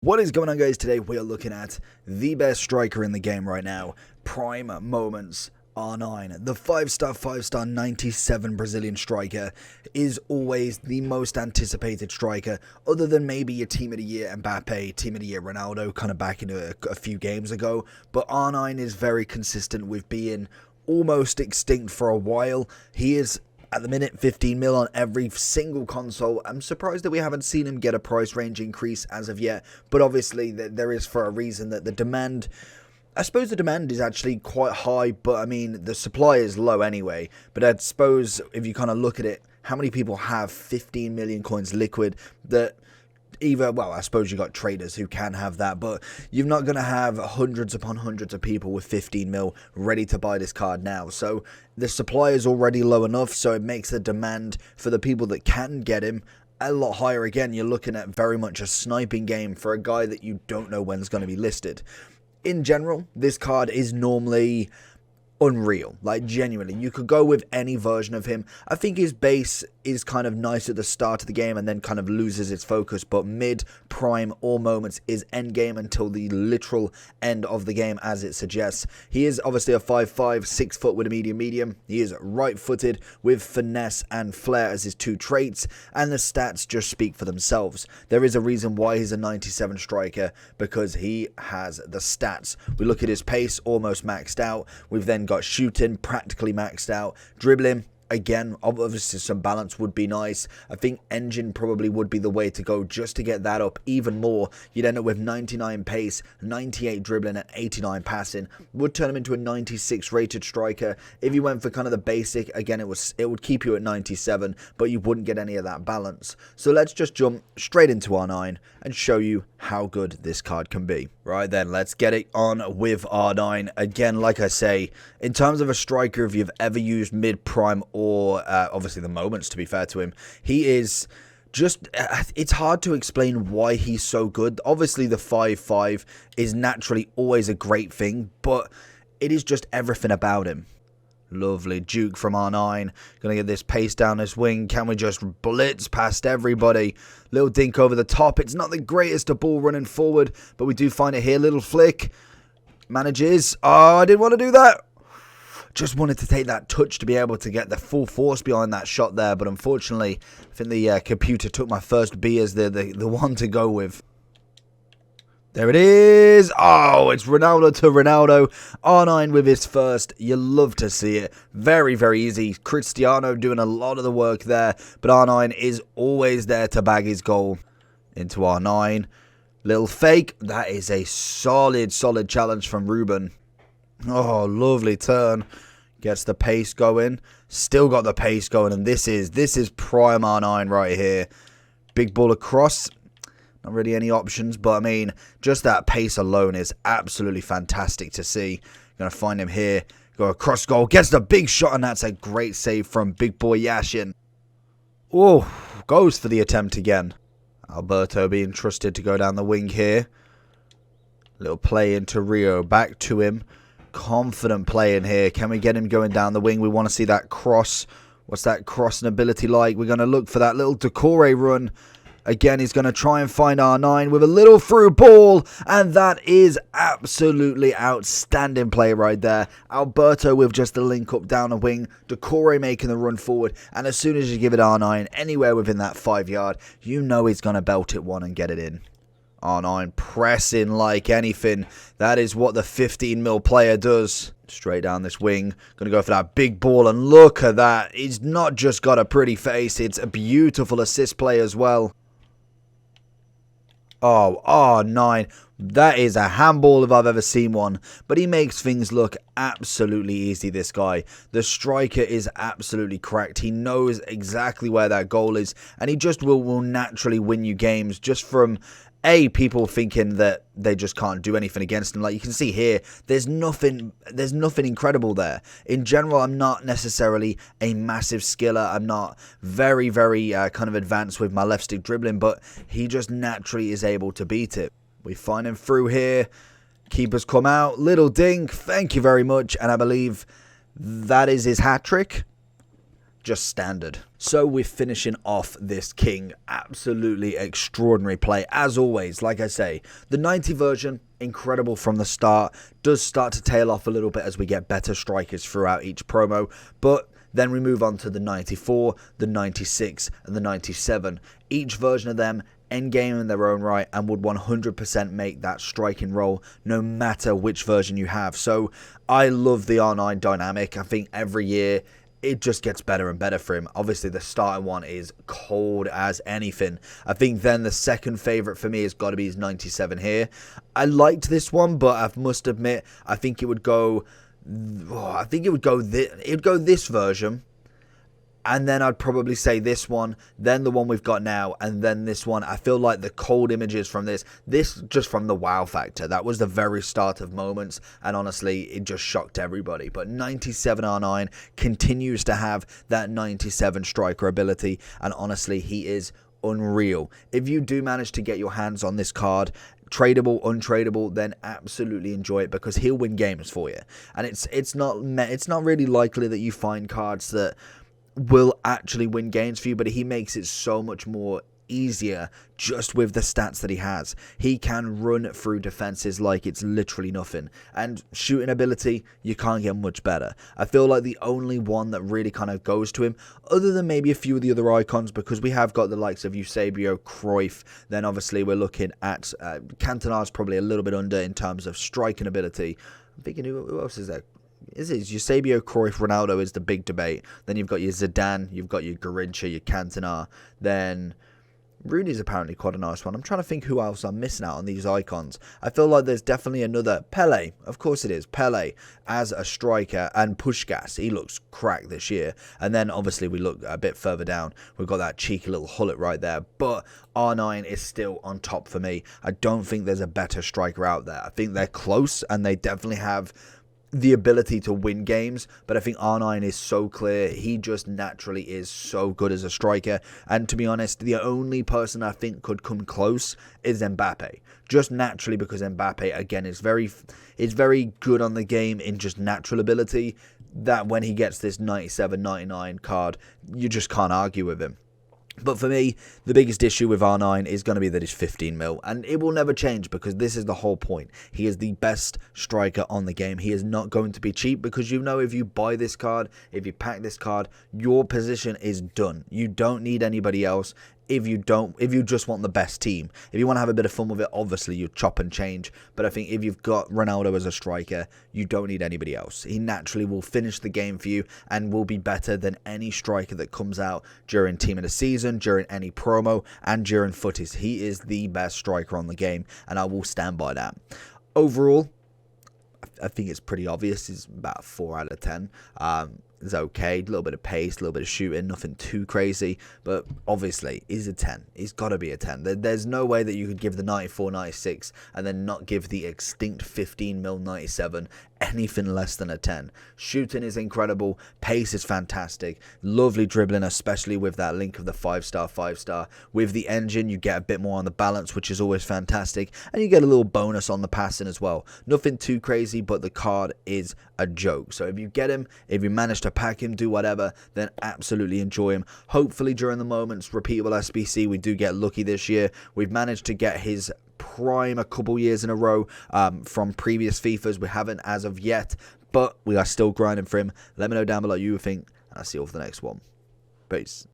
What is going on, guys? Today we are looking at the best striker in the game right now, Prime Moments R9. The 5-star 97 Brazilian striker is always the most anticipated striker, other than maybe your Team of the Year Mbappe, Team of the Year Ronaldo, kind of back in a few games ago. But R9 is very consistent with being almost extinct for a while. He is at the minute 15 mil on every single console. I'm surprised that we haven't seen him get a price range increase as of yet, but obviously there is for a reason that the demand, I suppose the demand is actually quite high, but I mean the supply is low anyway. But I suppose if you kind of look at it, how many people have 15 million coins liquid that either, well, I suppose you got traders who can have that, but you're not going to have hundreds upon hundreds of people with 15 mil ready to buy this card now. So the supply is already low enough, so it makes the demand for the people that can get him a lot higher. Again, you're looking at very much a sniping game for a guy that you don't know when's going to be listed. In general, this card is normally unreal, like genuinely. You could go with any version of him. I think his base is kind of nice at the start of the game and then kind of loses its focus, but mid, prime, all moments is end game until the literal end of the game, as it suggests. He is obviously a 5'5", 6 foot with a medium. He is right footed with finesse and flair as his two traits, and the stats just speak for themselves. There is a reason why he's a 97 striker, because he has the stats. We look at his pace, almost maxed out. We've then got shooting, practically maxed out. Dribbling, again, obviously some balance would be nice. I think engine probably would be the way to go just to get that up even more. You'd end up with 99 pace, 98 dribbling, and 89 passing. Would turn him into a 96 rated striker. If you went for kind of the basic, again, it would keep you at 97, but you wouldn't get any of that balance. So let's just jump straight into R9 and show you how good this card can be. Right then, let's get it on with R9. Again, like I say, in terms of a striker, if you've ever used mid-prime or obviously the moments, to be fair to him, he is just, it's hard to explain why he's so good. Obviously, the 5'5" is naturally always a great thing, but it is just everything about him. Lovely juke from R9. Gonna get this pace down this wing. Can we just blitz past everybody? Little dink over the top. It's not the greatest of ball running forward, but we do find it here. Little flick. Manages. Oh, I didn't want to do that. Just wanted to take that touch to be able to get the full force behind that shot there, but unfortunately, I think the computer took my first B as the one to go with. There it is. Oh, it's Ronaldo to Ronaldo. R9 with his first. You love to see it. Very, very easy. Cristiano doing a lot of the work there, but R9 is always there to bag his goal. Into R9. Little fake. That is a solid challenge from Ruben. Oh, lovely turn. Gets the pace going. Still got the pace going, and this is prime R9 right here. Big ball across. Not really any options, but I mean, just that pace alone is absolutely fantastic to see. Gonna find him here. Go across goal. Gets the big shot, and that's a great save from big boy Yashin. Oh, goes for the attempt again. Alberto being trusted to go down the wing here. Little play into Rio. Back to him. Confident play in here. Can we get him going down the wing? We want to see that cross. What's that crossing ability like? We're going to look for that little Decore run. Again, he's going to try and find R9 with a little through ball, and that is absolutely outstanding play right there. Alberto with just the link up down the wing, Decore making the run forward, and as soon as you give it R9 anywhere within that 5 yard, you know he's going to belt it one and get it in. R9 pressing like anything. That is what the 15 mil player does. Straight down this wing. Going to go for that big ball, and look at that. He's not just got a pretty face, it's a beautiful assist play as well. Oh, R9. That is a handball if I've ever seen one. But he makes things look absolutely easy, this guy. The striker is absolutely correct. He knows exactly where that goal is. And he just will naturally win you games just from people thinking that they just can't do anything against him. Like you can see here, there's nothing incredible there. In general, I'm not necessarily a massive skiller. I'm not very kind of advanced with my left stick dribbling, but he just naturally is able to beat it. We find him through here. Keepers come out. Little dink. Thank you very much. And I believe that is his hat trick. just standard. So we're finishing off this king. Absolutely extraordinary play. As always, like I say, the 90 version, incredible from the start. Does start to tail off a little bit as we get better strikers throughout each promo. But then we move on to the 94, the 96, and the 97. Each version of them endgame in their own right and would 100% make that striking role no matter which version you have. So I love the R9 dynamic. I think every year it just gets better and better for him. Obviously, the starting one is cold as anything. I think then the second favourite for me has got to be his 97 here. I liked this one, but I must admit, I think it would go... it would go this version, and then I'd probably say this one, then the one we've got now, and then this one. I feel like the cold images from this just from the wow factor, that was the very start of moments, and honestly, it just shocked everybody. But 97 R9 continues to have that 97 striker ability, and honestly, he is unreal. If you do manage to get your hands on this card, tradable, untradeable, then absolutely enjoy it, because he'll win games for you. And it's not really likely that you find cards that will actually win games for you, but he makes it so much more easier just with the stats that he has. He can run through defenses like it's literally nothing, and shooting ability, you can't get much better. I feel like the only one that really kind of goes to him, other than maybe a few of the other icons, because we have got the likes of Eusebio, Cruyff, then obviously we're looking at Cantona's probably a little bit under in terms of striking ability. I'm thinking, who else is there? Is Eusebio, Cruyff, Ronaldo is the big debate. Then you've got your Zidane, you've got your Garrincha, your Cantona. Then Rooney's apparently quite a nice one. I'm trying to think who else I'm missing out on these icons. I feel like there's definitely another. Pele, of course it is. Pele as a striker, and Puskás. He looks crack this year. And then obviously we look a bit further down. We've got that cheeky little hullet right there. But R9 is still on top for me. I don't think there's a better striker out there. I think they're close, and they definitely have the ability to win games, but I think R9 is so clear. He just naturally is so good as a striker, and to be honest, the only person I think could come close is Mbappe, just naturally, because Mbappe again is very good on the game in just natural ability, that when he gets this 97, 99 card, you just can't argue with him. But for me, the biggest issue with R9 is going to be that it's 15 mil, and it will never change, because this is the whole point. He is the best striker on the game. He is not going to be cheap, because you know if you buy this card, if you pack this card, your position is done. You don't need anybody else. If you just want the best team. If you want to have a bit of fun with it, obviously you chop and change. But I think if you've got Ronaldo as a striker, you don't need anybody else. He naturally will finish the game for you and will be better than any striker that comes out during Team of the Season, during any promo, and during footies. He is the best striker on the game, and I will stand by that. Overall, I think it's pretty obvious. It's about 4 out of 10. It's okay, a little bit of pace, a little bit of shooting, nothing too crazy, but obviously he's a 10. He's got to be a 10. There's no way that you could give the 94, 96 and then not give the extinct 15 mil 97 anything less than a 10. Shooting is incredible, pace is fantastic, lovely dribbling, especially with that link of the 5-star. With the engine, you get a bit more on the balance, which is always fantastic, and you get a little bonus on the passing as well. Nothing too crazy, but the card is a joke. So if you get him, if you manage to pack him, do whatever, then absolutely enjoy him. Hopefully during the moments, repeatable SBC, we do get lucky this year. We've managed to get his prime a couple years in a row from previous FIFAs. We haven't as of yet, but we are still grinding for him. Let me know down below what you think, and I'll see you all for the next one. Peace.